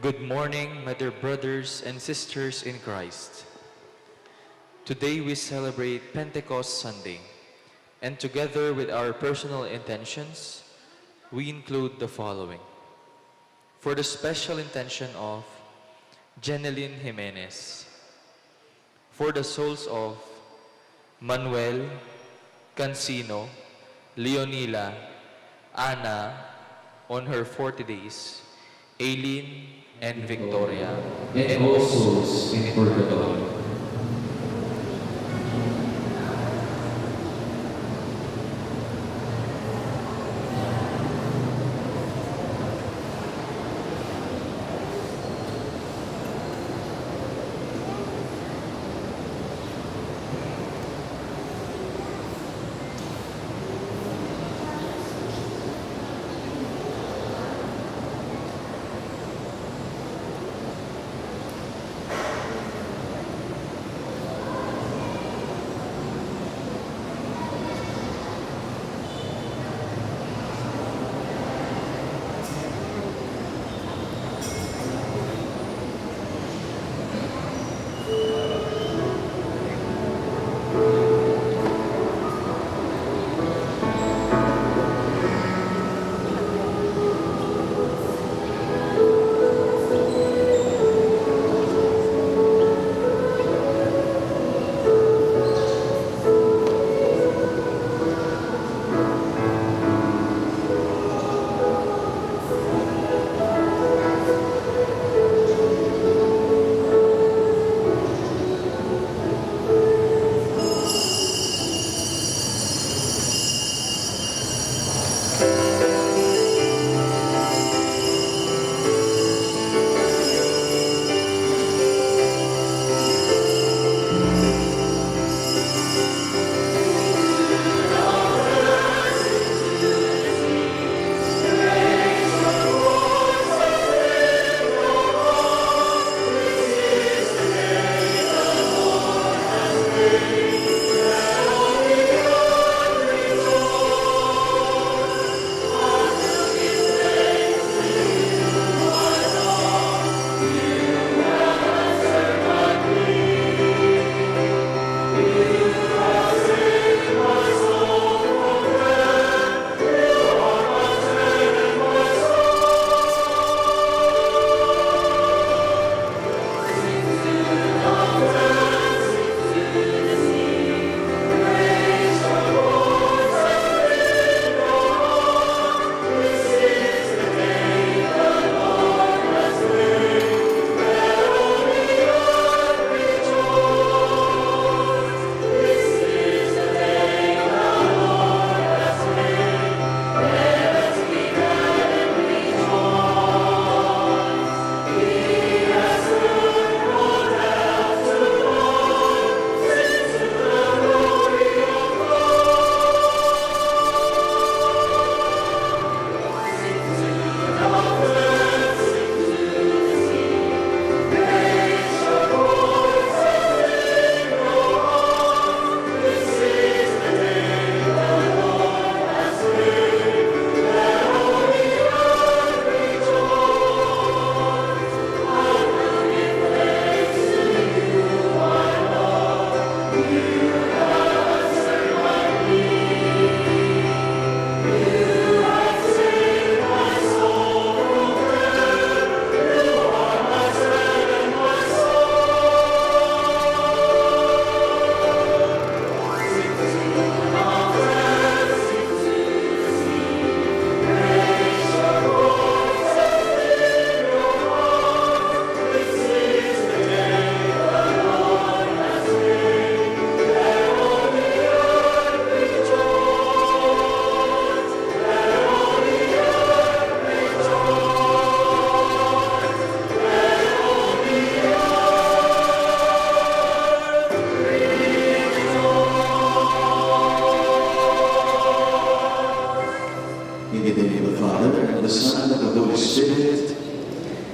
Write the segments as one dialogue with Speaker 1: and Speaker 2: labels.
Speaker 1: Good morning, my dear brothers and sisters in Christ. Today we celebrate Pentecost Sunday, and together with our personal intentions, we include the following. For the special intention of Jeneline Jimenez, for the souls of Manuel, Cancino, Leonila, Ana, on her 40 days, Aileen, and Victoria,
Speaker 2: and all souls in purgatory.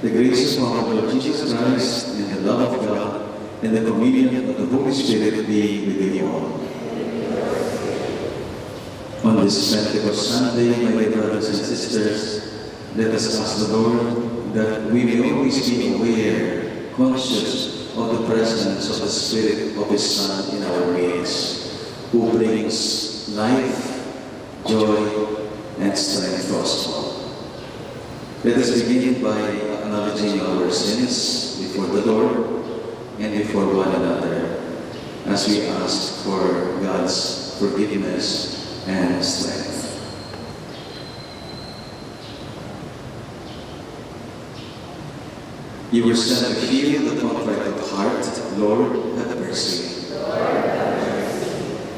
Speaker 3: the grace of our Lord Jesus Christ, and the love of God, and the communion of the Holy Spirit be with you all. On this Pentecost Sunday, my dear brothers and sisters, let us ask the Lord, that we may always be aware, conscious of the presence of the Spirit of His Son in our midst, who brings life, joy, and strength to us all. Let us begin by acknowledging our sins before the Lord and before one another as we ask for God's forgiveness and strength. You were sent to heal the contrite of heart. Lord, have mercy.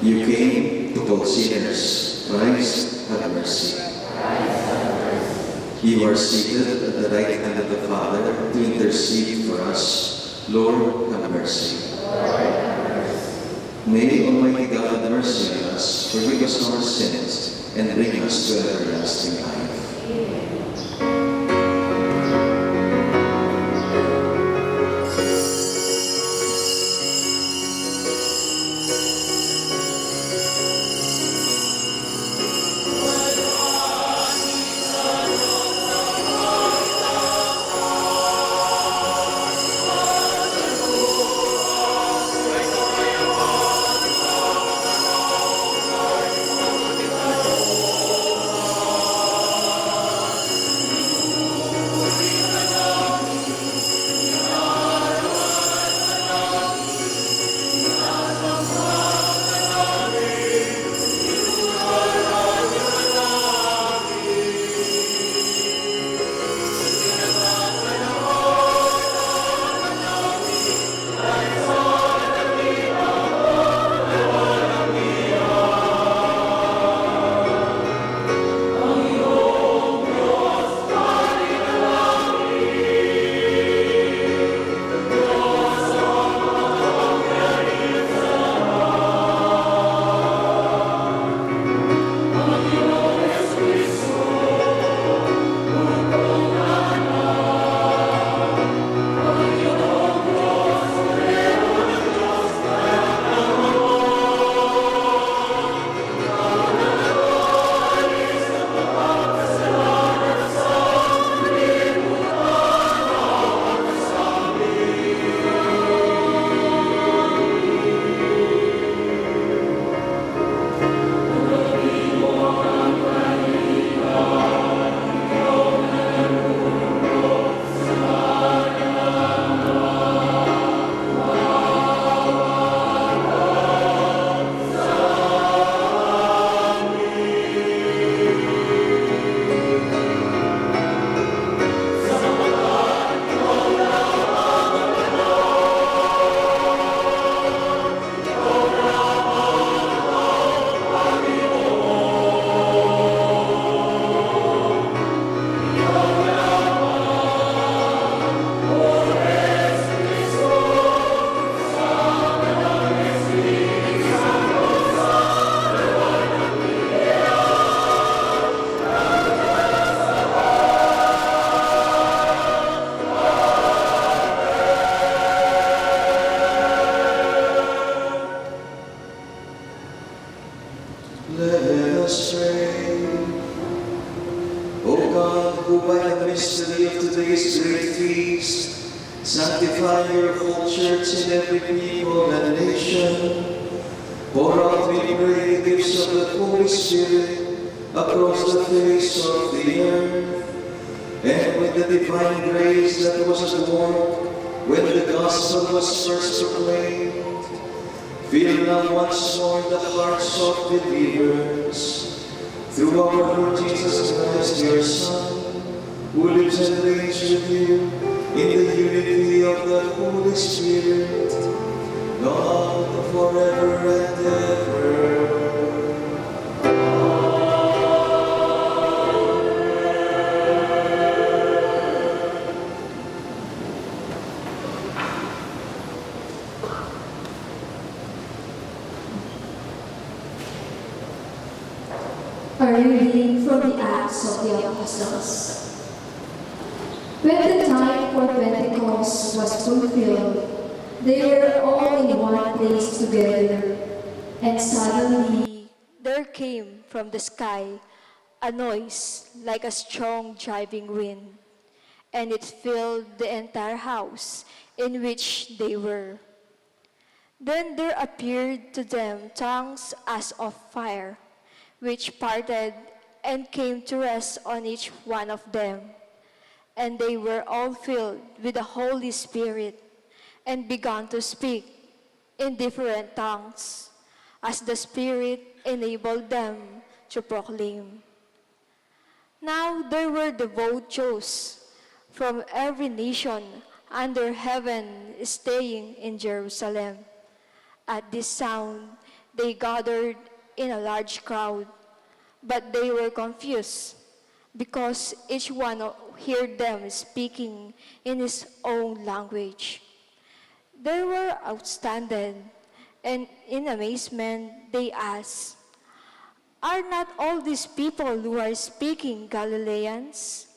Speaker 3: You came to call sinners. Christ, have mercy. You are seated at the right hand of the Father to intercede for us. Lord, have mercy. May Almighty God have mercy on us, forgive us our sins, and bring us to everlasting life. Let us pray. O God, who by the mystery of today's great feast sanctify your whole church in every people and nation, pour out, we pray, the gifts of the Holy Spirit across the face of the earth, and with the divine grace that was at work when the gospel was first proclaimed, fill now once more the hearts of believers through our Lord Jesus Christ, your Son, who lives and reigns with you in the unity of the Holy Spirit, God forever and ever.
Speaker 4: A reading from the Acts of the Apostles. When the time for Pentecost was fulfilled, they were all in one place together, and suddenly there came from the sky a noise like a strong driving wind,
Speaker 5: and it filled the entire house in which they were. Then there appeared to them tongues as of fire, which parted and came to rest on each one of them. And they were all filled with the Holy Spirit and began to speak in different tongues, as the Spirit enabled them to proclaim. Now there were devout Jews from every nation under heaven staying in Jerusalem. At this sound, they gathered in a large crowd, but they were confused because each one heard them speaking in his own language. They were astounded, and in amazement they asked, "Are not all these people who are speaking Galileans?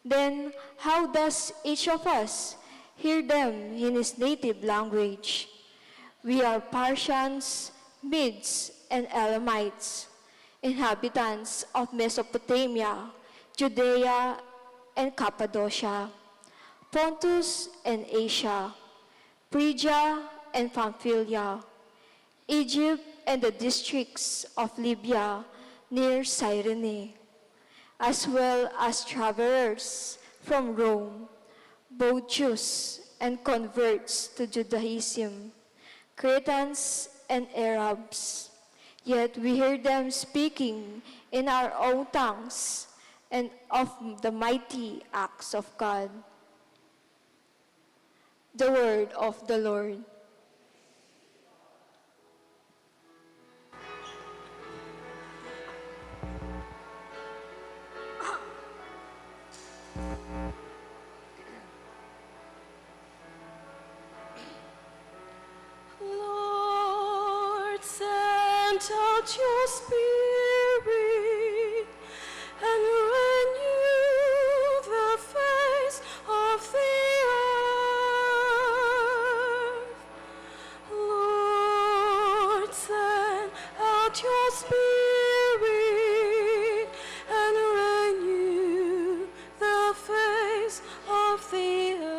Speaker 5: Then how does each of us hear them in his native language? We are Parthians, Medes, and Elamites, inhabitants of Mesopotamia, Judea and Cappadocia, Pontus and Asia, Phrygia and Pamphylia, Egypt and the districts of Libya near Cyrene, as well as travelers from Rome, both Jews and converts to Judaism, Cretans and Arabs. Yet we hear them speaking in our own tongues and of the mighty acts of God." The word of the Lord.
Speaker 6: Lord, send out your Spirit and renew the face of the earth. Lord, send out your Spirit and renew the face of the earth.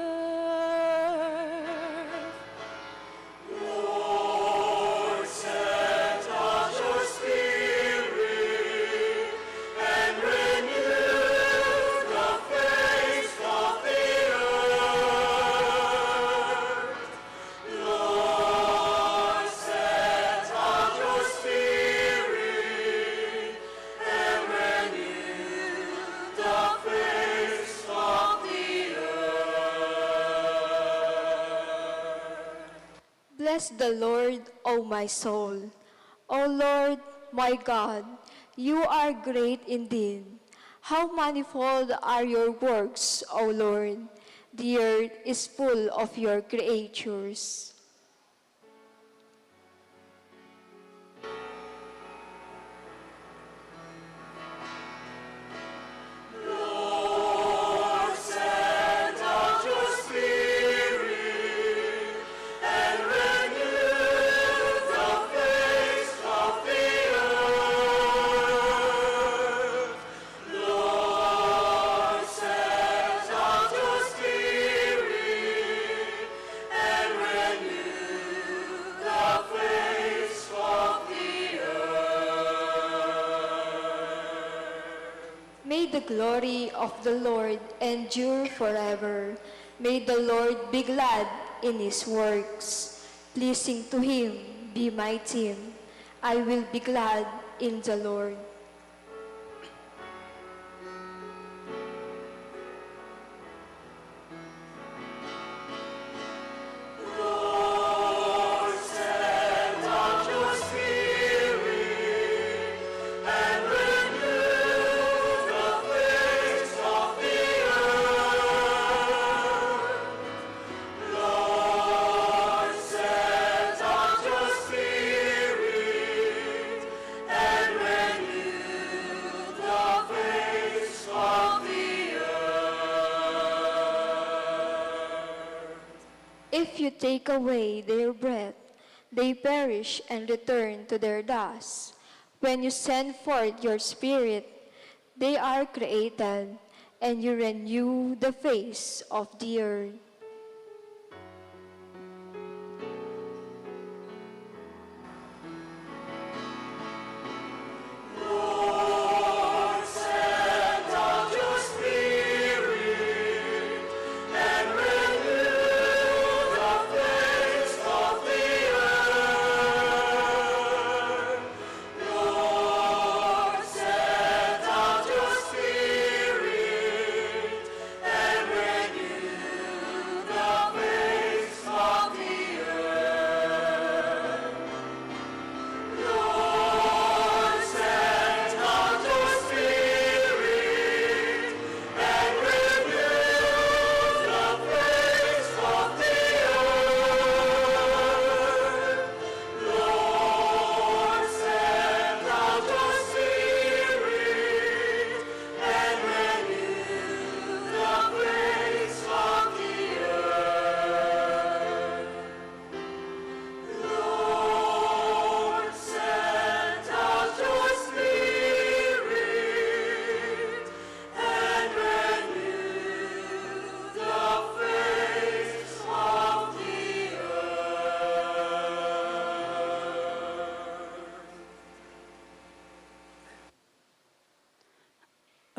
Speaker 5: Bless the Lord, O my soul. O Lord, my God, you are great indeed. How manifold are your works, O Lord. The earth is full of your creatures. May the glory of the Lord endure forever. May the Lord be glad in his works. Pleasing to him be my team. I will be glad in the Lord. If you take away their breath, they perish and return to their dust. When you send forth your Spirit, they are created, and you renew the face of the earth.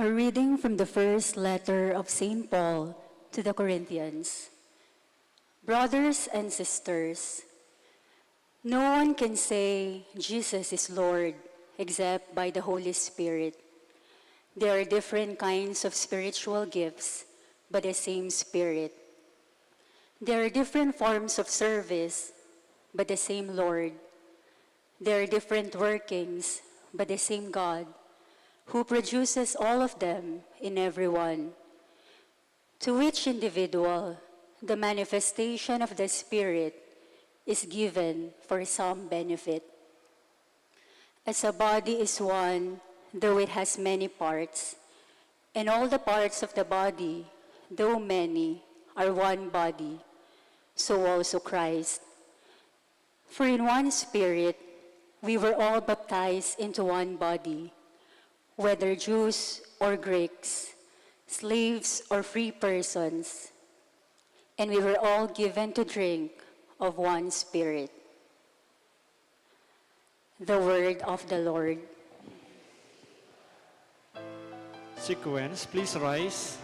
Speaker 7: A reading from the first letter of St. Paul to the Corinthians. Brothers and sisters, no one can say Jesus is Lord except by the Holy Spirit. There are different kinds of spiritual gifts, but the same Spirit. There are different forms of service, but the same Lord. There are different workings, but the same God, who produces all of them in everyone. To each individual, the manifestation of the Spirit is given for some benefit. As a body is one, though it has many parts, and all the parts of the body, though many, are one body, so also Christ. For in one Spirit, we were all baptized into one body, whether Jews or Greeks, slaves or free persons, and we were all given to drink of one Spirit. The word of the Lord.
Speaker 8: Sequence, please rise.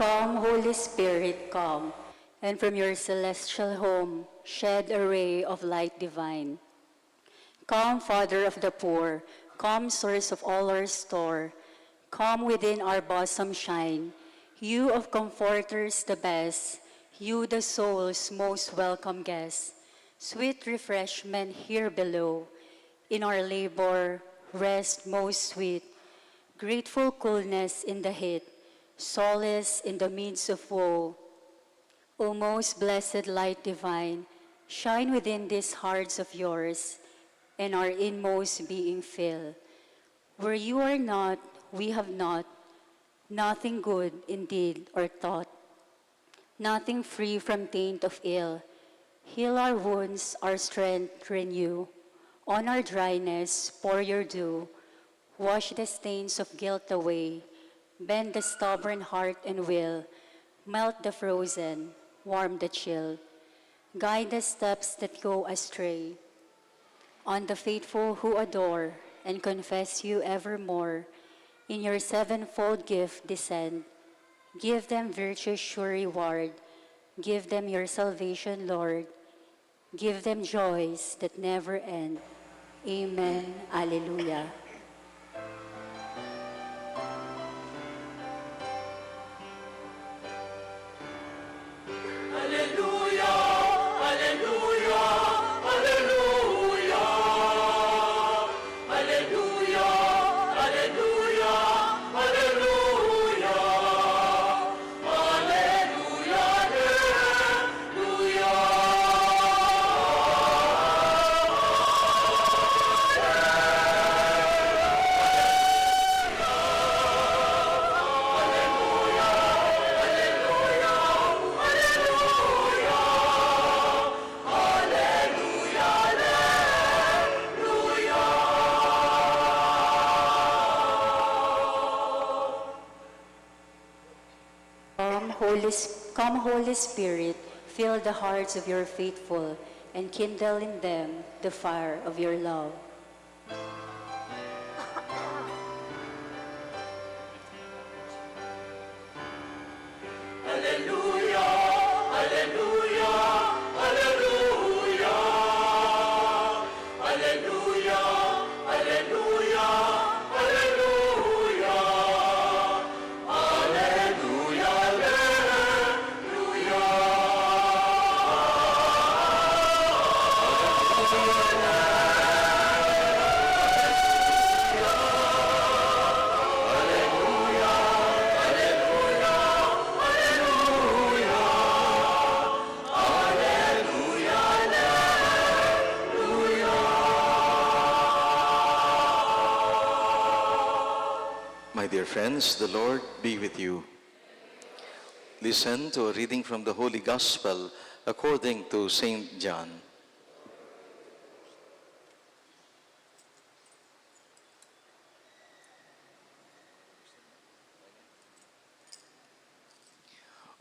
Speaker 7: Come, Holy Spirit, come, and from your celestial home shed a ray of light divine. Come, Father of the poor, come, source of all our store, come within our bosom shine, you of comforters the best, you the soul's most welcome guest. Sweet refreshment here below, in our labor, rest most sweet, grateful coolness in the heat, solace in the midst of woe. O most blessed light divine, shine within these hearts of yours, and our inmost being fill. Where you are not, we have not, nothing good in deed or thought, nothing free from taint of ill. Heal our wounds, our strength renew. On our dryness pour your dew. Wash the stains of guilt away. Bend the stubborn heart and will. Melt the frozen, warm the chill. Guide the steps that go astray. On the faithful who adore and confess you evermore, in your sevenfold gift descend. Give them virtue's sure reward. Give them your salvation, Lord. Give them joys that never end. Amen. Alleluia. Come, Holy Spirit, fill the hearts of your faithful and kindle in them the fire of your love.
Speaker 3: My dear friends, the Lord be with you. Listen to a reading from the Holy Gospel according to St. John.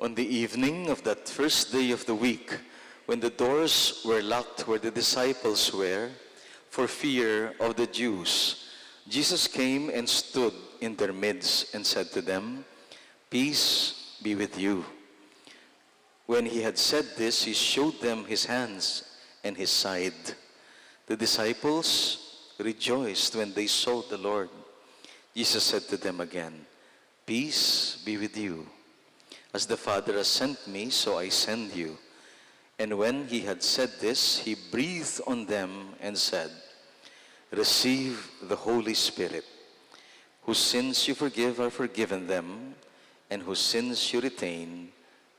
Speaker 3: On the evening of that first day of the week, when the doors were locked where the disciples were, for fear of the Jews, Jesus came and stood in their midst and said to them, "Peace be with you." When he had said this, he showed them his hands and his side. The disciples rejoiced when they saw the Lord. Jesus said to them again, "Peace be with you. As the Father has sent me, so I send you." And when he had said this, he breathed on them and said, "Receive the Holy Spirit. Whose sins you forgive are forgiven them, and whose sins you retain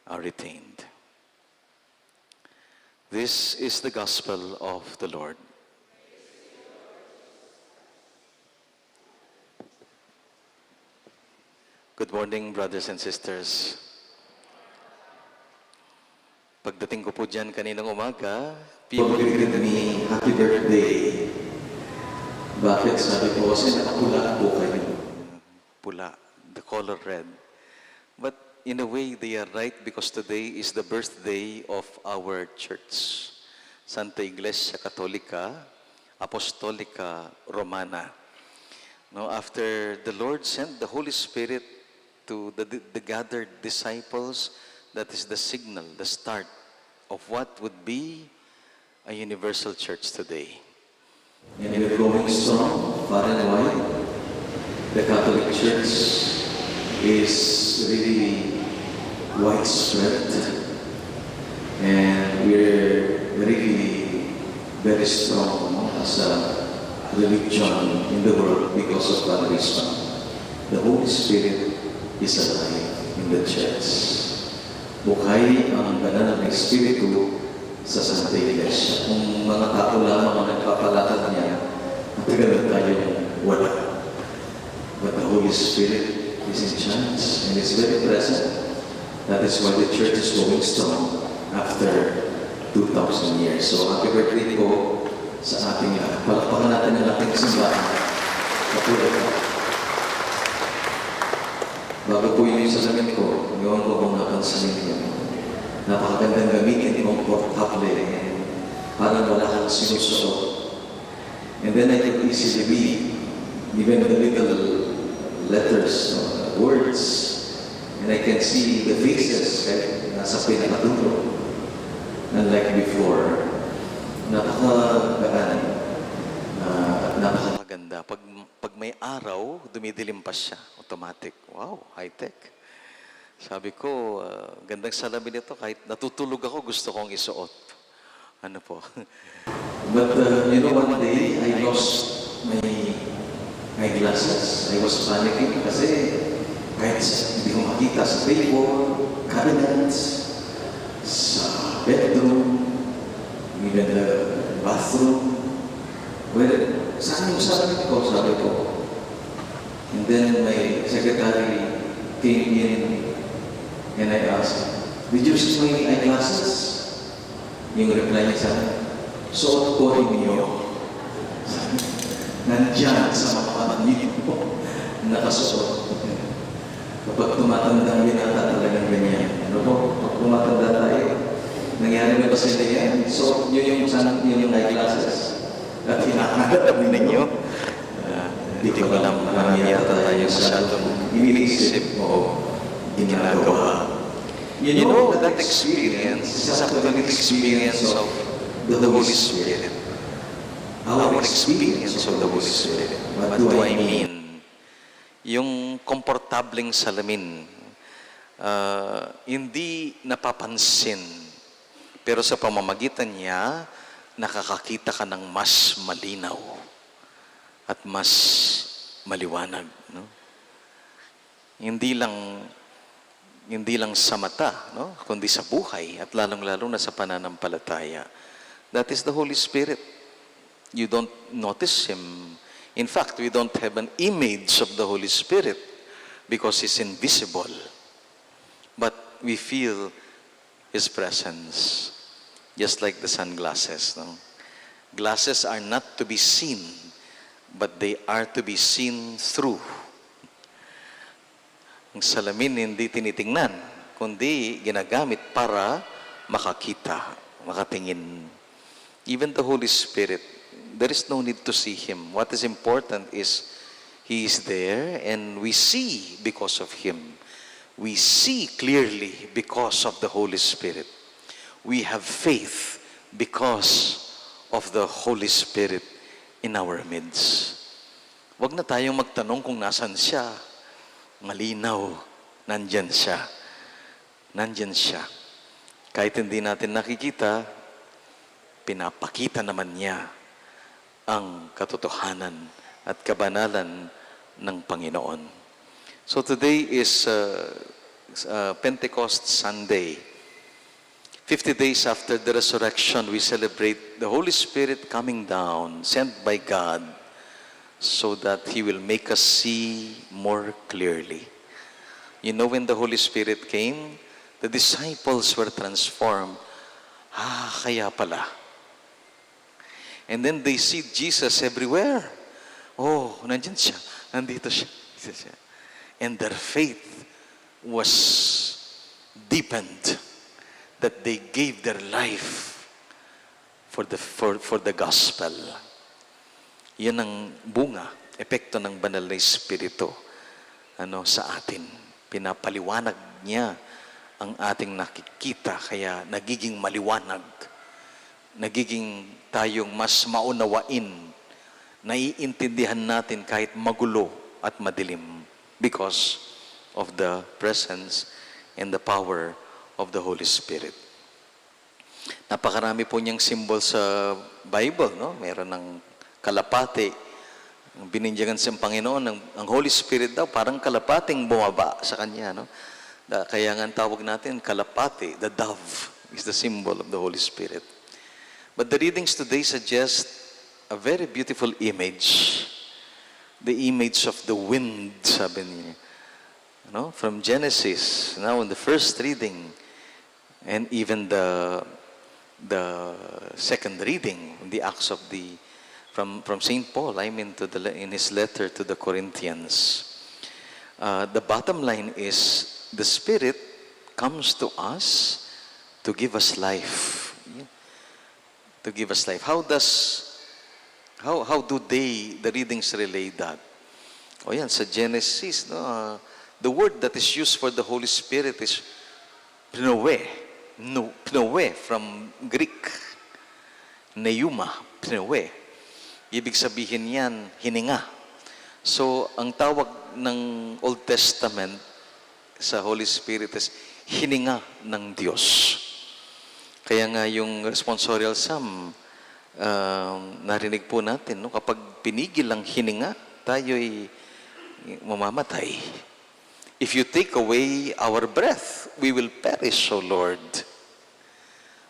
Speaker 3: are retained." This is the gospel of the Lord. Good morning, brothers and sisters. Pagdating ko po dyan kaninang umaga, people greeted me, "Happy birthday." Bakit? Sabi ko, kasi nakapula po kayo. Pula, the color red. But in a way, they are right because today is the birthday of our church. Santa Iglesia Católica Apostolica Romana. No, after the Lord sent the Holy Spirit to the gathered disciples, that is the signal, the start of what would be a universal church today. And we're going strong, far and wide. The Catholic Church is really widespread. And we're really very strong as a religion in the world because of Father Islam. The Holy Spirit is alive in the Church. Buhay ang banal na Espiritu sa Santa Iglesia. Kung mga tao lamang ang nagpapalakad niya, matagal na tayong wala. But the Holy Spirit is in charge and is very present. That is why the Church is going strong after 2,000 years. So happy birthday po sa ating lahat. Palakpakan natin ang ating simbahan. Kapulad na. Bago po yung salamin ko, ngayon ko kung napansin niyo. Napakagandang gamitin, comfortable, and parang wala kang sinusuot. And then I could easily read even the little letters, words, and I can see the faces kahit nasa pinakadulo. Unlike before, napakagaan, napakaganda. Pag may araw, dumidilim pa siya, automatic. Wow, high-tech. Sabi ko, gandang salamin ito, kahit natutulog ako, gusto kong isuot. Ano po? But you know, one day, I lost my eyeglasses. I was panicking kasi kahit hindi ko makita sa table, cabinets, sa bedroom, even the bathroom. Well, saan yung salamin ko? Sabi ko. And then my secretary came in and I asked, "Did you see my eyeglasses?" Yung reply niya sa akin, "Suot ko ninyo." Nandyan sa mga niyo nakasuot. Kapag tumatanda ang binata talagang ganyan. Ano po? Pag tumatanda tayo, nangyari na ba sa inyo yan? So, yun yung eyeglasses. At hinahanap ninyo. Hindi ko alam, marami yata tayo masyadong iniisip o ginagawa. You know, that experience is actually the experience of the Holy Spirit. Our experience of the Holy Spirit. What do I mean? Yung komportableng salamin, hindi napapansin, pero sa pamamagitan niya, nakakakita ka ng mas malinaw at mas maliwanag. No? Hindi lang sa mata, no? Kundi sa buhay at lalong-lalo na sa pananampalataya. That is the Holy Spirit. You don't notice Him. In fact, we don't have an image of the Holy Spirit because He's invisible. But we feel His presence, just like the sunglasses. No? Glasses are not to be seen, but they are to be seen through. Ang salamin hindi tinitingnan, kundi ginagamit para makakita, makatingin. Even the Holy Spirit, there is no need to see Him. What is important is He is there and we see because of Him. We see clearly because of the Holy Spirit. We have faith because of the Holy Spirit in our midst. Huwag na tayong magtanong kung nasan siya. Malinaw, nandyan siya. Nandyan siya. Kahit hindi natin nakikita, pinapakita naman niya ang katotohanan at kabanalan ng Panginoon. So today is Pentecost Sunday. 50 days after the resurrection, we celebrate the Holy Spirit coming down, sent by God, so that He will make us see more clearly. You know, when the Holy Spirit came, the disciples were transformed. Kaya pala. And then they see Jesus everywhere. Oh, nandyan siya. Nandito siya. And their faith was deepened, that they gave their life for the gospel. Yan ang bunga, epekto ng banal na Espiritu sa atin. Pinapaliwanag niya ang ating nakikita, kaya nagiging maliwanag. Nagiging tayong mas maunawain. Naiintindihan natin kahit magulo at madilim because of the presence and the power of the Holy Spirit. Napakarami po niyang symbol sa Bible, no? Meron ng kalapati. Ang bininjagan sa Panginoon, ang Holy Spirit daw, parang kalapating bumaba sa Kanya. No? Kaya nga ang tawag natin, kalapati, the dove, is the symbol of the Holy Spirit. But the readings today suggest a very beautiful image. The image of the wind, sabi niya. No? From Genesis, now in the first reading, and even the second reading, the Acts of from St. Paul, in his letter to the Corinthians. The bottom line is, the Spirit comes to us to give us life. To give us life. How do the readings relate that? O yan, sa Genesis, no, the word that is used for the Holy Spirit is pneue. Pneue from Greek. Pneuma, pneue. Ibig sabihin yan, hininga. So, ang tawag ng Old Testament sa Holy Spirit is hininga ng Diyos. Kaya nga yung responsorial psalm, narinig po natin, no? Kapag pinigil ang hininga, tayo'y mamamatay. If you take away our breath, we will perish, O Lord.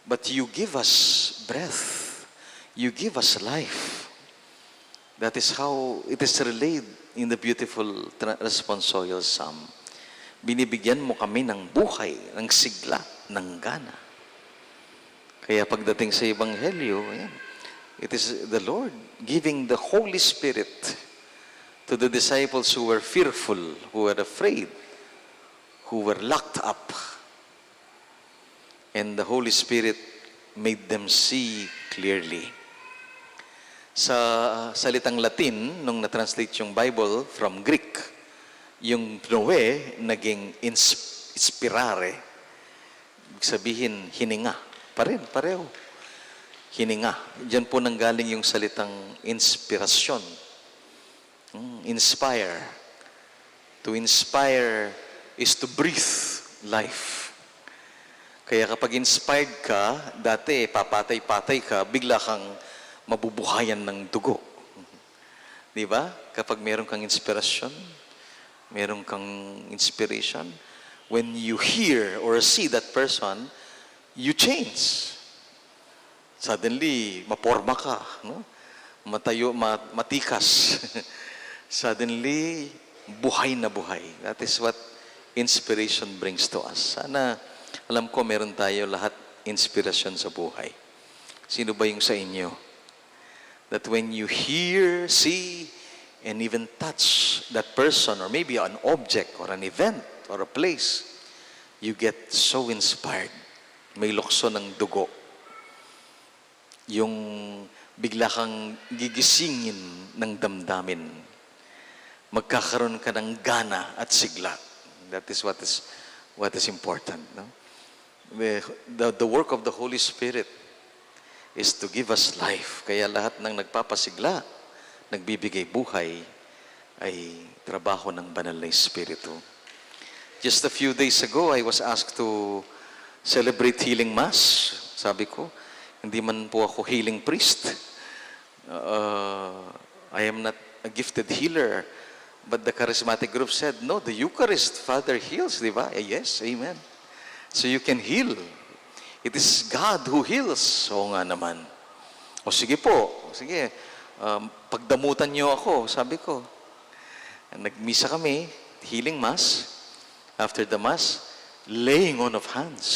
Speaker 3: But you give us breath. You give us life. That is how it is relayed in the beautiful responsorial psalm. Binibigyan mo kami ng buhay, ng sigla, ng gana. Kaya pagdating sa Ebanghelyo, it is the Lord giving the Holy Spirit to the disciples who were fearful, who were afraid, who were locked up. And the Holy Spirit made them see clearly. Sa salitang Latin, nung na-translate yung Bible from Greek, yung pnoe naging inspirare. Ibig sabihin, hininga. Pareho. Hininga. Diyan po nanggaling yung salitang inspirasyon. Inspire. To inspire is to breathe life. Kaya kapag inspired ka, dati papatay-patay ka, bigla kang mabubuhayan ng dugo. Di ba? Kapag meron kang inspirasyon, meron kang inspiration, when you hear or see that person, you change. Suddenly, maporma ka. No? Matikas. Suddenly, buhay na buhay. That is what inspiration brings to us. Sana, alam ko meron tayo lahat inspirasyon sa buhay. Sino ba yung sa inyo? That when you hear, see, and even touch that person, or maybe an object, or an event, or a place, you get so inspired. May lukso ng dugo. Yung bigla kang gigisingin ng damdamin. Magkakaroon ka ng gana at sigla. That is what is important. No? The work of the Holy Spirit is to give us life. Kaya lahat ng nagpapasigla, nagbibigay buhay, ay trabaho ng banal na Espiritu. Just a few days ago, I was asked to celebrate healing mass. Sabi ko, hindi man po ako healing priest. I am not a gifted healer. But the charismatic group said, no, the Eucharist, Father heals, di ba? Yes, amen. So you can heal. It is God who heals. Oo nga naman. O sige po, sige. Pagdamutan niyo ako, sabi ko. Nagmisa kami, healing mass. After the mass, laying on of hands.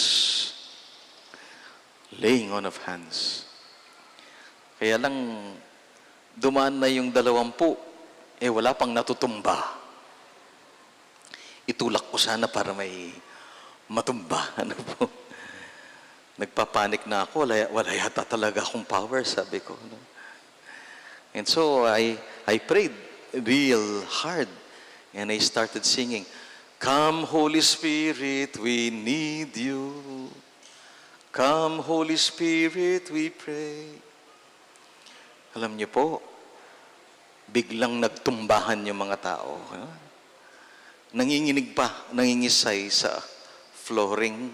Speaker 3: Laying on of hands. Kaya lang, dumaan na yung 20, wala pang natutumba. Itulak ko sana para may matumba. Ano po? Nagpapanik na ako, wala yata talaga akong power, sabi ko. No? And so, I prayed real hard. And I started singing, Come, Holy Spirit, we need you. Come, Holy Spirit, we pray. Alam niyo po, biglang nagtumbahan yung mga tao. Nanginginig pa, nangingisay sa flooring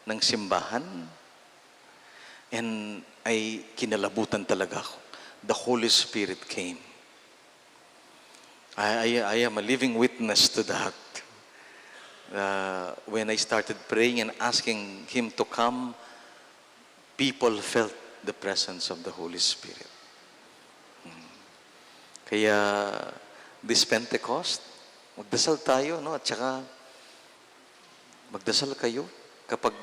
Speaker 3: ng simbahan. And ay kinalabutan talaga ako. The Holy Spirit came. I am a living witness to that. When I started praying and asking Him to come, people felt the presence of the Holy Spirit. Kaya, this Pentecost, magdasal tayo, no? At saka, magdasal kayo kapag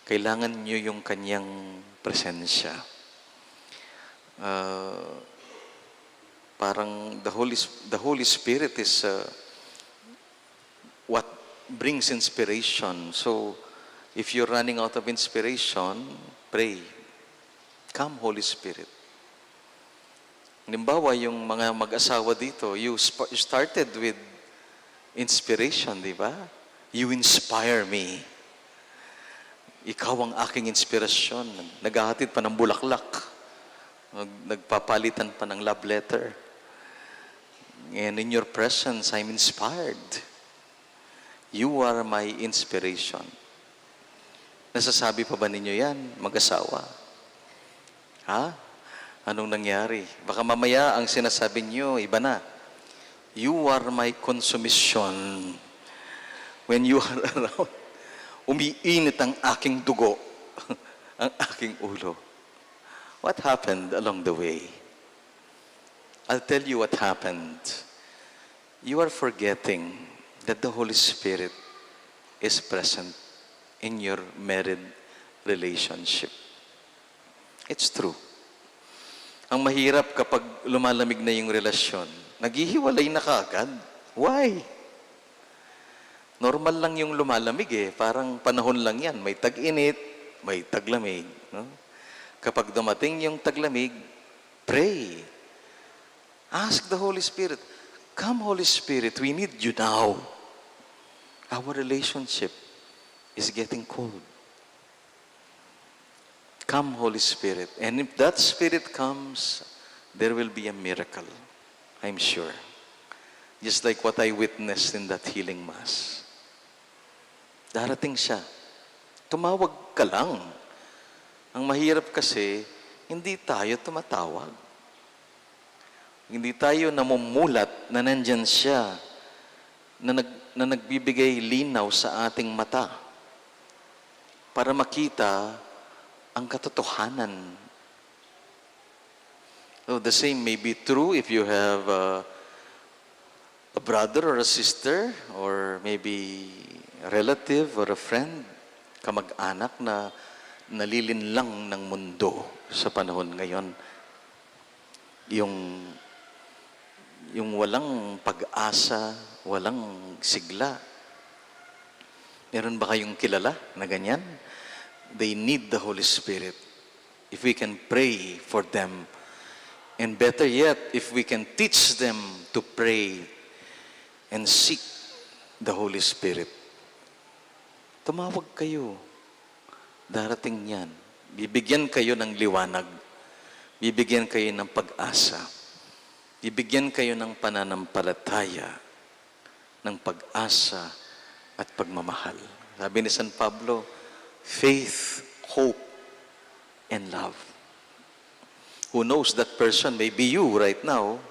Speaker 3: kailangan nyo yung kanyang presensya. Parang the Holy Spirit is what brings inspiration. So, if you're running out of inspiration, pray. Come, Holy Spirit. Halimbawa, yung mga mag-asawa dito, you started with inspiration, di ba? You inspire me. Ikaw ang aking inspirasyon. Naghahatid pa ng bulaklak. Nagpapalitan pa ng love letter. And in your presence, I'm inspired. You are my inspiration. Nasasabi pa ba ninyo yan, mag-asawa? Ha? Anong nangyari? Baka mamaya ang sinasabi niyo, iba na. You are my consummation. When you are around, umiinit ang aking dugo, ang aking ulo. What happened along the way? I'll tell you what happened. You are forgetting that the Holy Spirit is present in your married relationship. It's true. Ang mahirap kapag lumalamig na yung relasyon, naghihiwalay na kaagad. Why?
Speaker 9: Normal lang yung lumalamig eh. Parang panahon lang yan. May tag-init, may taglamig. No? Kapag dumating yung taglamig, pray. Ask the Holy Spirit, come Holy Spirit, we need you now. Our relationship is getting cold. Come Holy Spirit. And if that Spirit comes, there will be a miracle. I'm sure. Just like what I witnessed in that healing mass. Darating siya. Tumawag ka lang. Ang mahirap kasi, hindi tayo tumatawag. Hindi tayo namumulat na nandyan siya, na nagbibigay linaw sa ating mata para makita ang katotohanan. So the same may be true if you have a brother or a sister or maybe a relative or a friend, kamag-anak na nalilinlang ng mundo sa panahon ngayon. Yung walang pag-asa, walang sigla. Meron ba kayong kilala na ganyan? They need the Holy Spirit. If we can pray for them, and better yet, if we can teach them to pray and seek the Holy Spirit. Tumawag kayo. Darating yan. Bibigyan kayo ng liwanag. Bibigyan kayo ng pag-asa. Bibigyan kayo ng pananampalataya, ng pag-asa at pagmamahal. Sabi ni San Pablo, faith, hope, and love. Who knows, that person may be you right now.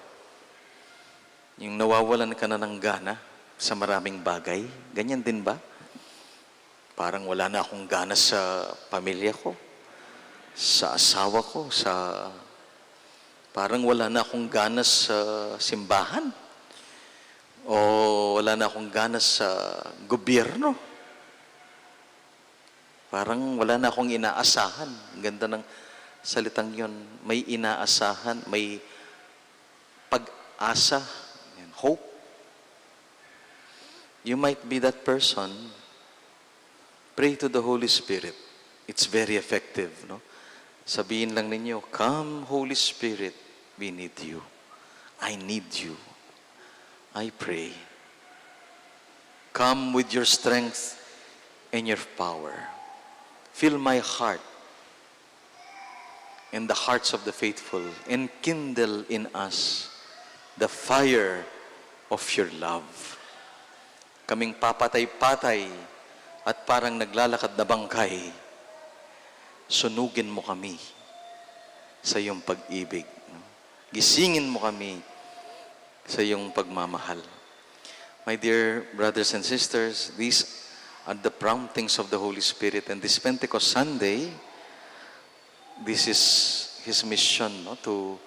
Speaker 9: Yung nawawalan ka na ng gana sa maraming bagay. Ganyan din ba? Parang wala na akong gana sa pamilya ko, sa asawa ko, parang wala na akong gana sa simbahan. O wala na akong gana sa gobyerno. Parang wala na akong inaasahan. Ang ganda ng salitang yon. May inaasahan, may pag-asa, and hope. You might be that person. Pray to the Holy Spirit. It's very effective, no? Sabihin lang ninyo, come Holy Spirit, we need you. I need you. I pray. Come with your strength and your power. Fill my heart and the hearts of the faithful, and kindle in us the fire of your love. Kaming papatay-patay at parang naglalakad na bangkay, sunugin mo kami sa iyong pag-ibig. Gisingin mo kami sa iyong pagmamahal. My dear brothers and sisters, these are the promptings of the Holy Spirit. And this Pentecost Sunday, this is His mission, no? To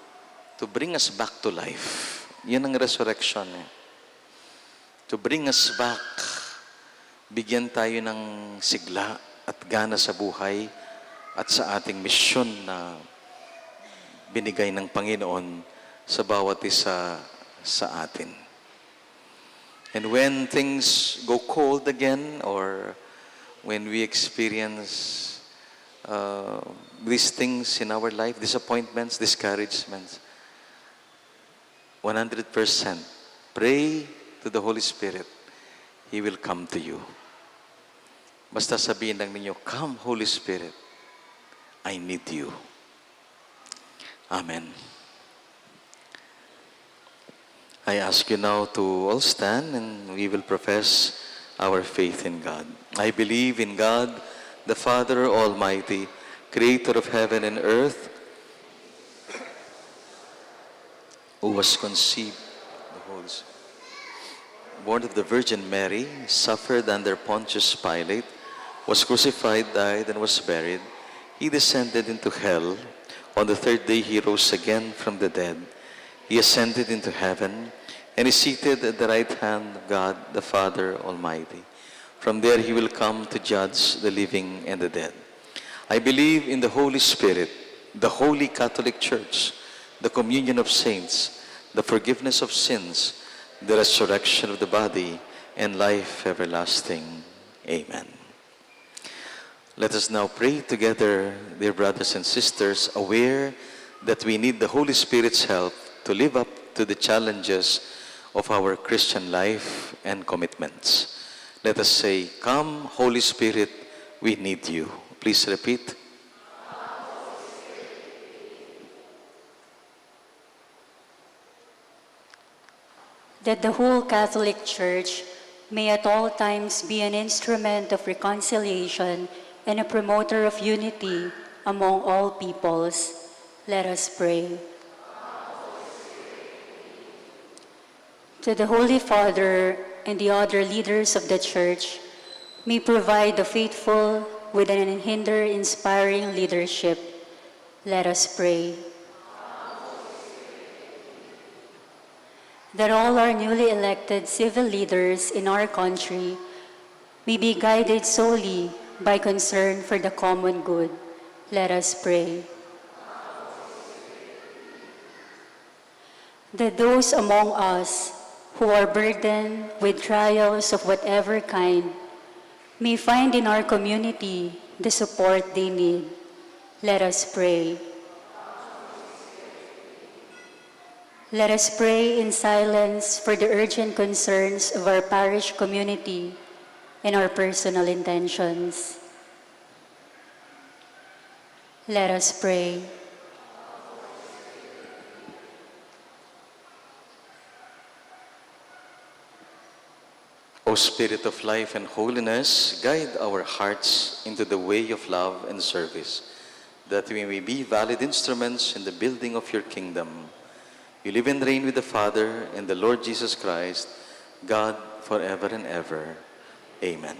Speaker 9: bring us back to life. Yan ang resurrection. To bring us back. Bigyan tayo ng sigla at gana sa buhay at sa ating misyon na binigay ng Panginoon sa bawat isa sa atin. And when things go cold again, or when we experience these things in our life, disappointments, discouragements, 100% pray to the Holy Spirit. He will come to you. Basta sabihin lang ninyo, come Holy Spirit, I need you. Amen. I ask you now to all stand and we will profess our faith in God. I believe in God, the Father Almighty, creator of heaven and earth, who was conceived, the Holy Spirit, born of the Virgin Mary, suffered under Pontius Pilate, was crucified, died, and was buried. He descended into hell. On the third day, he rose again from the dead. He ascended into heaven and is seated at the right hand of God, the Father Almighty. From there, he will come to judge the living and the dead. I believe in the Holy Spirit, the Holy Catholic Church, the communion of saints, the forgiveness of sins, the resurrection of the body, and life everlasting. Amen. Let us now pray together, dear brothers and sisters, aware that we need the Holy Spirit's help to live up to the challenges of our Christian life and commitments. Let us say, "Come, Holy Spirit, we need you." Please repeat.
Speaker 7: That the whole Catholic Church may at all times be an instrument of reconciliation and a promoter of unity among all peoples. Let us pray. To the Holy Father and the other leaders of the Church, may provide the faithful with an unhindered, inspiring leadership. Let us pray. That all our newly elected civil leaders in our country may be guided solely by concern for the common good. Let us pray. That those among us who are burdened with trials of whatever kind may find in our community the support they need. Let us pray. Let us pray in silence for the urgent concerns of our parish community and our personal intentions. Let us pray.
Speaker 9: O Spirit of life and holiness, guide our hearts into the way of love and service, that we may be valid instruments in the building of your kingdom. You live and reign with the Father and the Lord Jesus Christ, God forever and ever. Amen.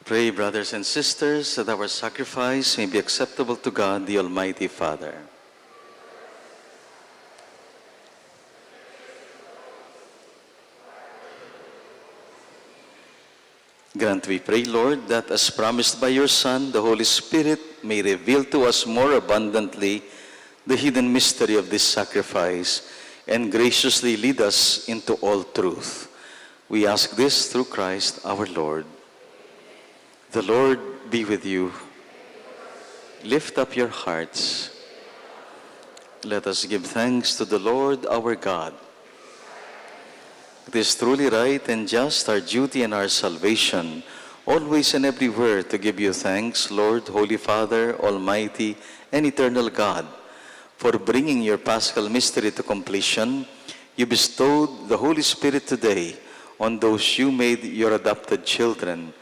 Speaker 9: Pray, brothers and sisters, that our sacrifice may be acceptable to God, the Almighty Father. Grant, we pray, Lord, that as promised by your Son, the Holy Spirit may reveal to us more abundantly the hidden mystery of this sacrifice and graciously lead us into all truth. We ask this through Christ our Lord. The Lord be with you. Lift up your hearts. Let us give thanks to the Lord our God. It is truly right and just, our duty and our salvation, always and everywhere to give you thanks, Lord, Holy Father, Almighty and Eternal God. For bringing your Paschal mystery to completion, you bestowed the Holy Spirit today on those you made your adopted children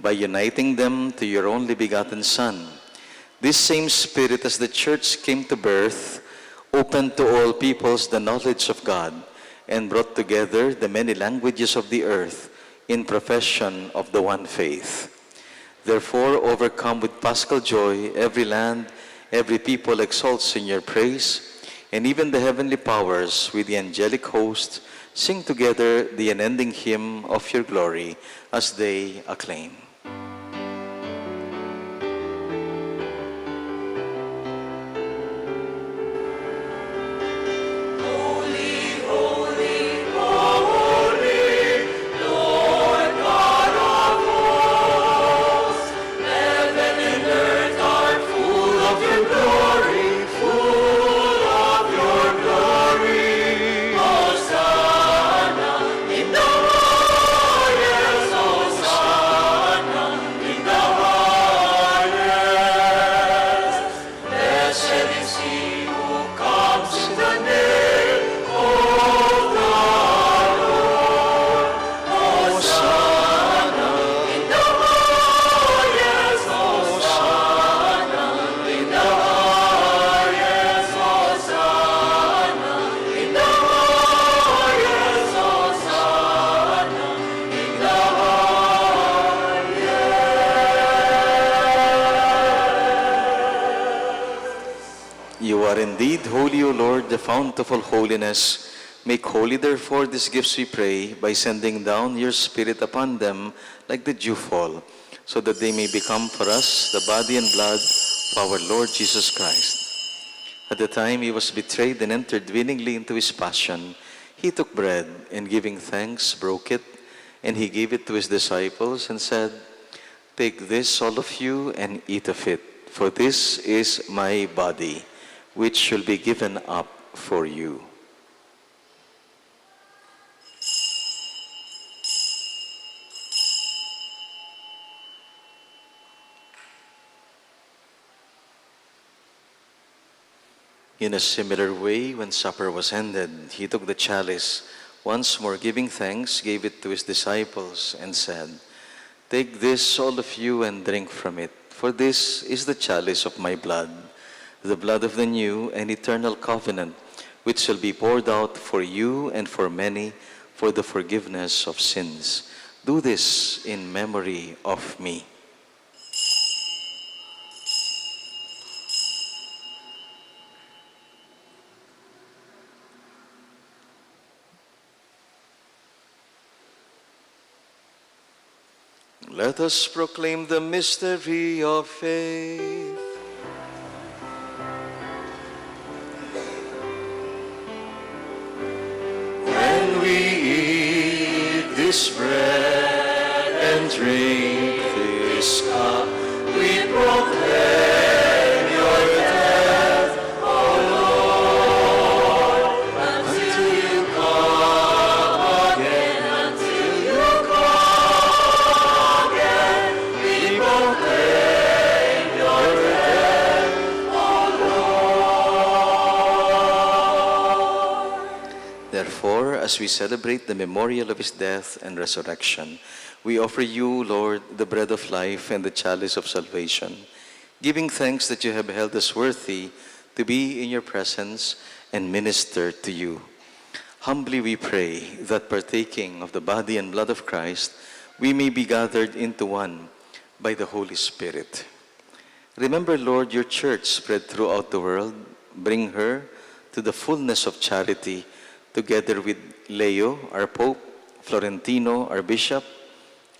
Speaker 9: by uniting them to your only begotten Son. This same Spirit, as the Church came to birth, opened to all peoples the knowledge of God and brought together the many languages of the earth in profession of the one faith. Therefore, overcome with paschal joy, every land, every people exalts in your praise, and even the heavenly powers with the angelic host sing together the unending hymn of your glory as they acclaim. You are indeed holy, O Lord, the fount of all holiness. Make holy, therefore, these gifts, we pray, by sending down your Spirit upon them like the dewfall, so that they may become for us the body and blood of our Lord Jesus Christ. At the time he was betrayed and entered willingly into his passion, he took bread and, giving thanks, broke it, and he gave it to his disciples and said, "Take this, all of you, and eat of it, for this is my body, which shall be given up for you." In a similar way, when supper was ended, he took the chalice, once more giving thanks, gave it to his disciples, and said, "Take this, all of you, and drink from it, for this is the chalice of my blood, the blood of the new and eternal covenant, which shall be poured out for you and for many for the forgiveness of sins. Do this in memory of me." Let us proclaim the mystery of faith. When we eat this bread and drink this cup, we proclaim your death, O Lord, until you come again, until you come again. We proclaim your death, O Lord. Therefore, as we celebrate the memorial of his death and resurrection, we offer you, Lord, the bread of life and the chalice of salvation, giving thanks that you have held us worthy to be in your presence and minister to you. Humbly we pray that, partaking of the body and blood of Christ, we may be gathered into one by the Holy Spirit. Remember, Lord, your church spread throughout the world. Bring her to the fullness of charity, together with Leo, our Pope, Florentino, our Bishop,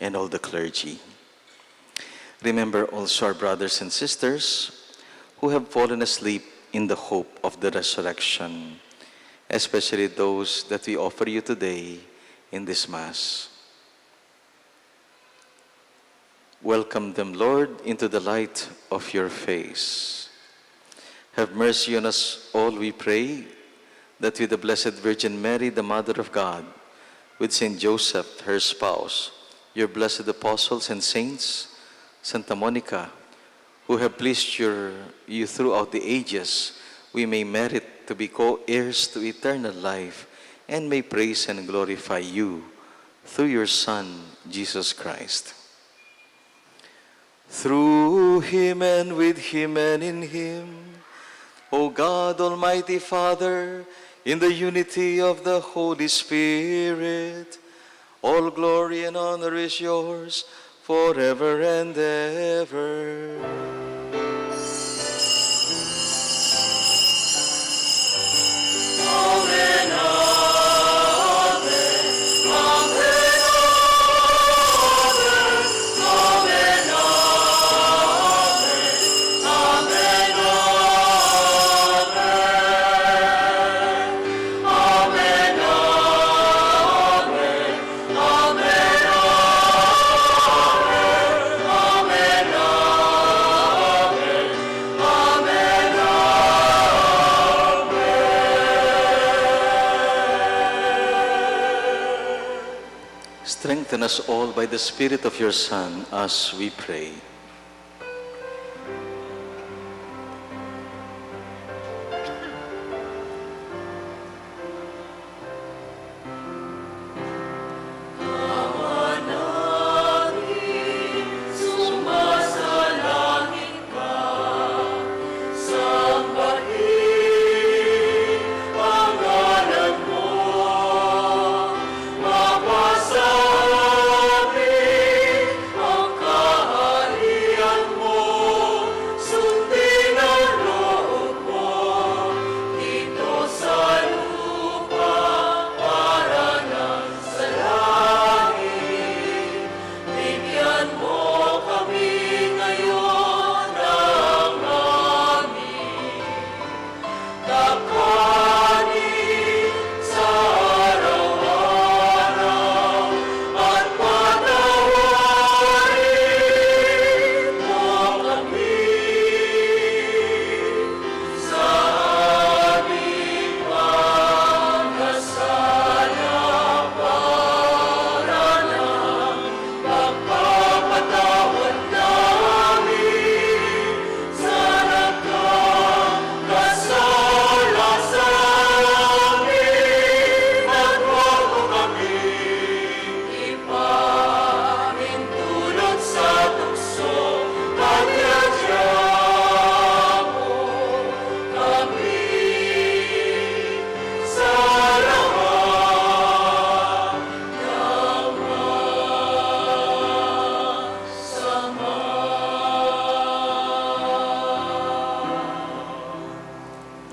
Speaker 9: and all the clergy. Remember also our brothers and sisters who have fallen asleep in the hope of the resurrection, especially those that we offer you today in this Mass. Welcome them, Lord, into the light of your face. Have mercy on us all, we pray, that with the Blessed Virgin Mary, the Mother of God, with Saint Joseph, her spouse, your blessed apostles and saints, Santa Monica, who have pleased you throughout the ages, we may merit to be co-heirs to eternal life and may praise and glorify you through your Son, Jesus Christ. Through him and with him and in him, O God, Almighty Father, in the unity of the Holy Spirit, all glory and honor is yours forever and ever. Strengthen us all by the Spirit of your Son as we pray.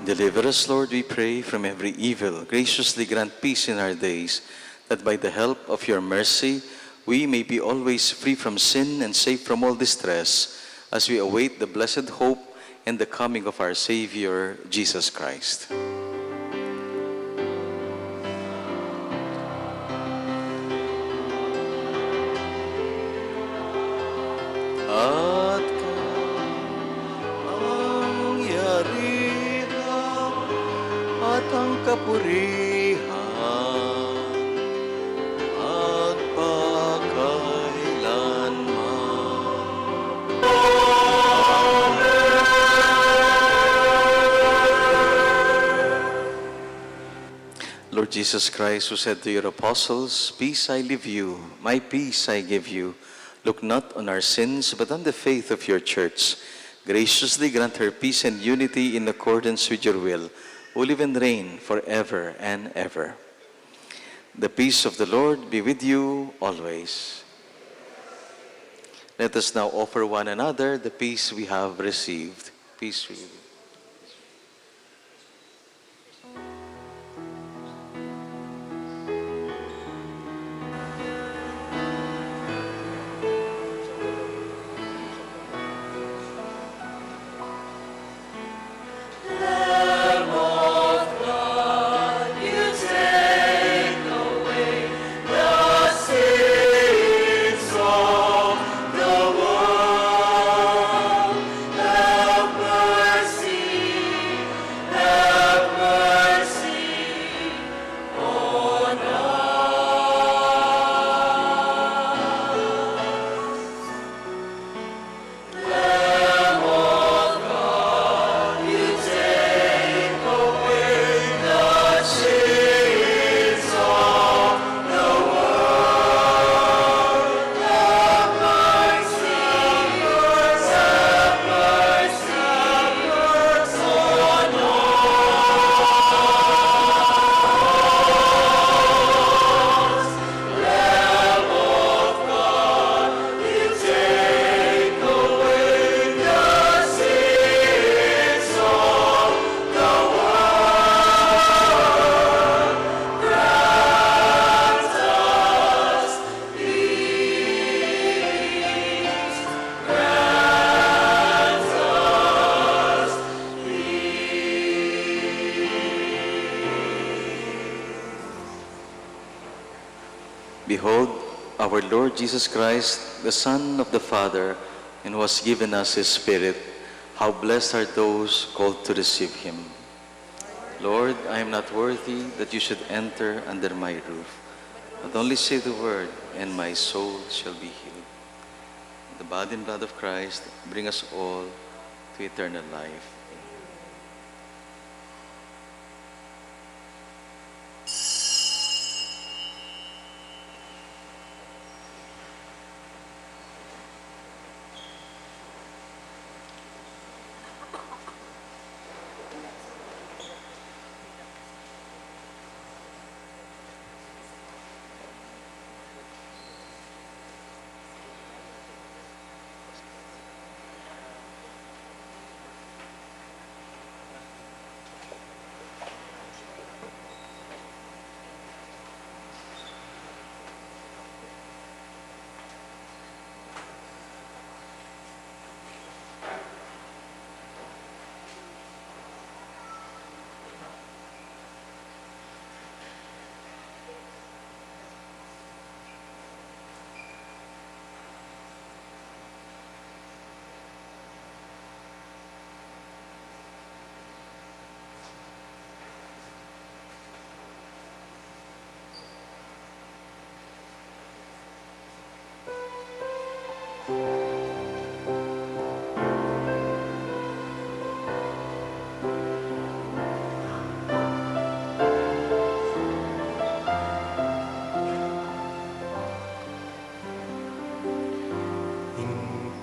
Speaker 9: Deliver us, Lord, we pray, from every evil. Graciously grant peace in our days, that by the help of your mercy, we may be always free from sin and safe from all distress, as we await the blessed hope and the coming of our Savior, Jesus Christ. At ang yarihan at ang kapurihan at pagkailanman. Lord Jesus Christ, who said to your apostles, "Peace I leave you, my peace I give you," look not on our sins, but on the faith of your church. Graciously grant her peace and unity in accordance with your will, who live and reign forever and ever. The peace of the Lord be with you always. Let us now offer one another the peace we have received. Peace be with you. Behold, our Lord Jesus Christ, the Son of the Father, and who has given us His Spirit, how blessed are those called to receive Him. Lord, I am not worthy that you should enter under my roof, but only say the word, and my soul shall be healed. The body and blood of Christ bring us all to eternal life.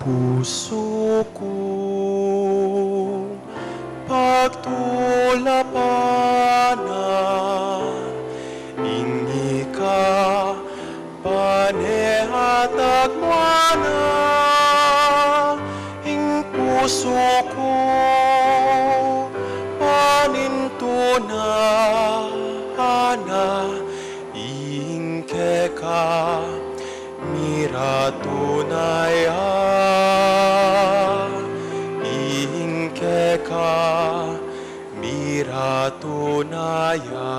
Speaker 10: Puso ko pagtulapanan, ingi ka panehatag mana, ing puso ko panintuna, ing keka miratunaya, ingkeka miratunaya.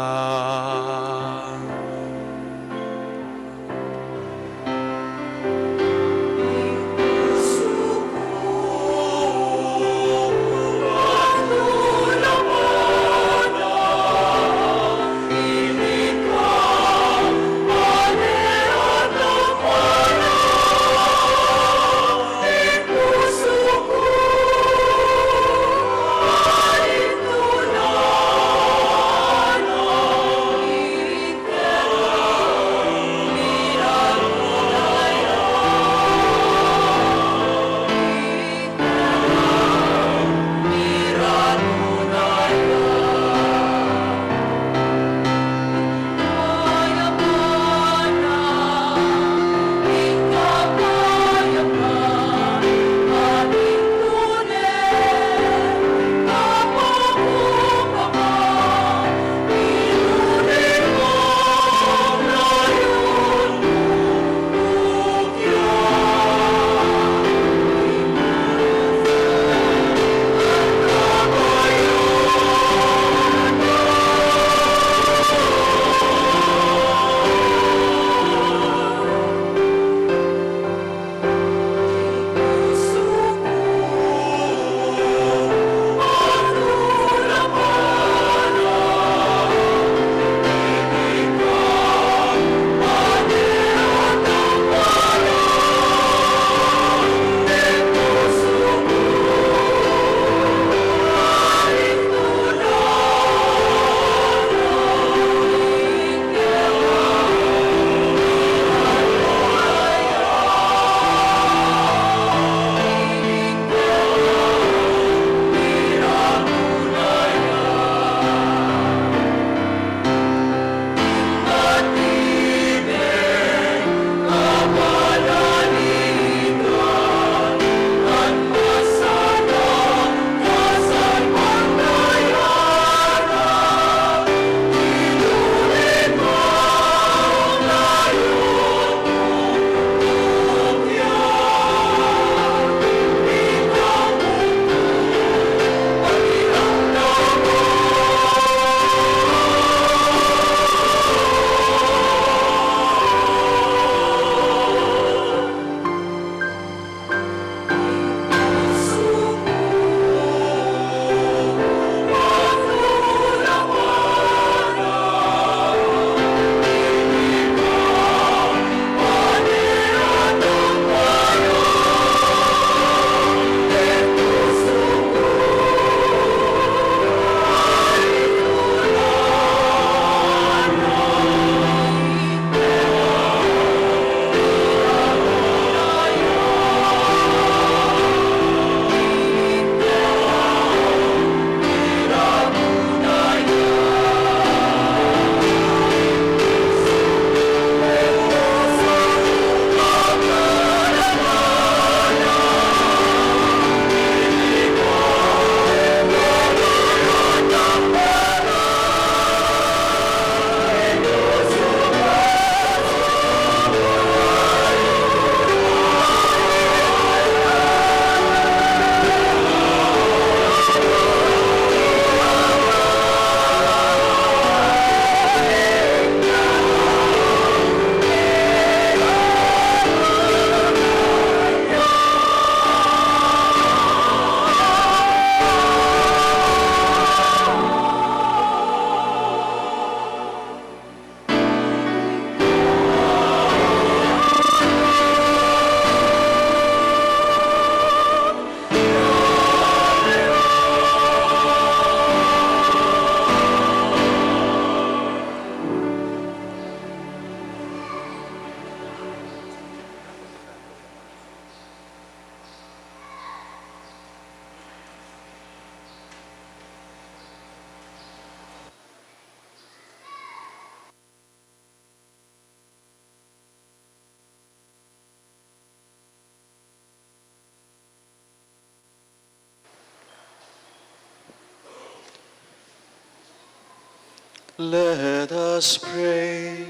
Speaker 3: Let us pray.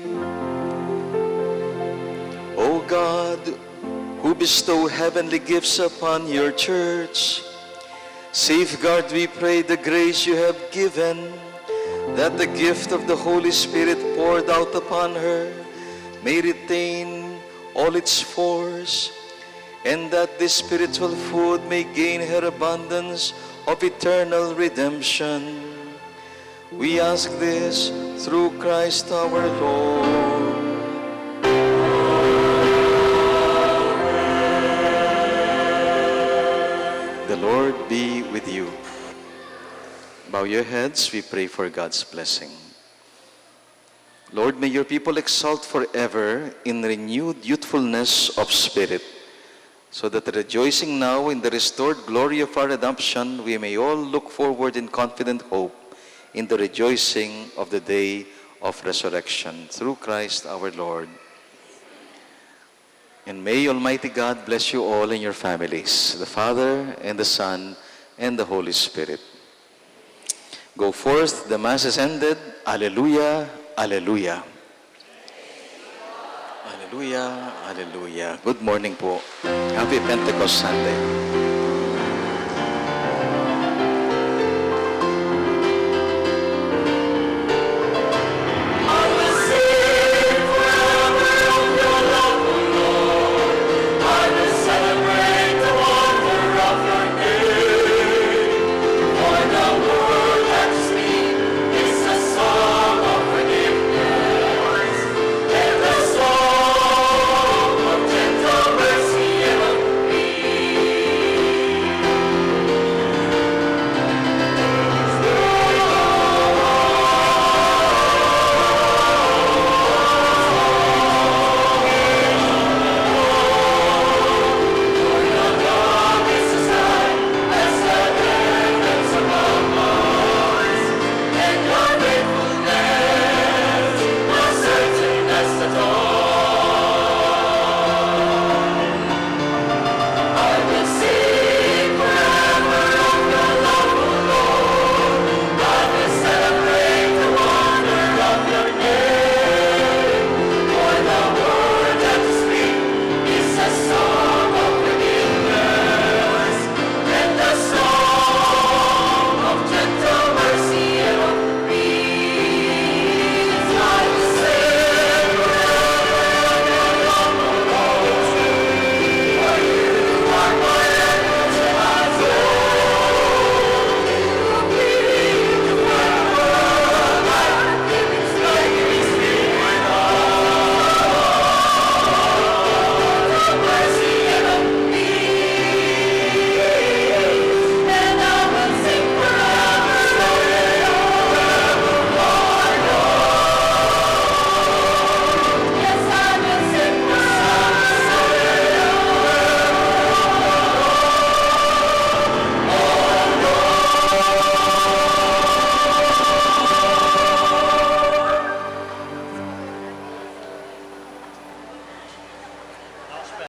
Speaker 3: O God, who bestow heavenly gifts upon your church, safeguard, we pray, the grace you have given, that the gift of the Holy Spirit poured out upon her may retain all its force, and that this spiritual food may gain her abundance of eternal redemption. We ask this through Christ our Lord. The Lord be with you. Bow your heads, we pray for God's blessing. Lord, may your people exult forever in renewed youthfulness of spirit, so that rejoicing now in the restored glory of our redemption, we may all look forward in confident hope in the rejoicing of the day of resurrection. Through Christ our Lord. And may Almighty God bless you all and your families, the Father and the Son and the Holy Spirit. Go forth, the Mass is ended. Alleluia, alleluia. Alleluia, alleluia. Good morning po. Happy Pentecost Sunday.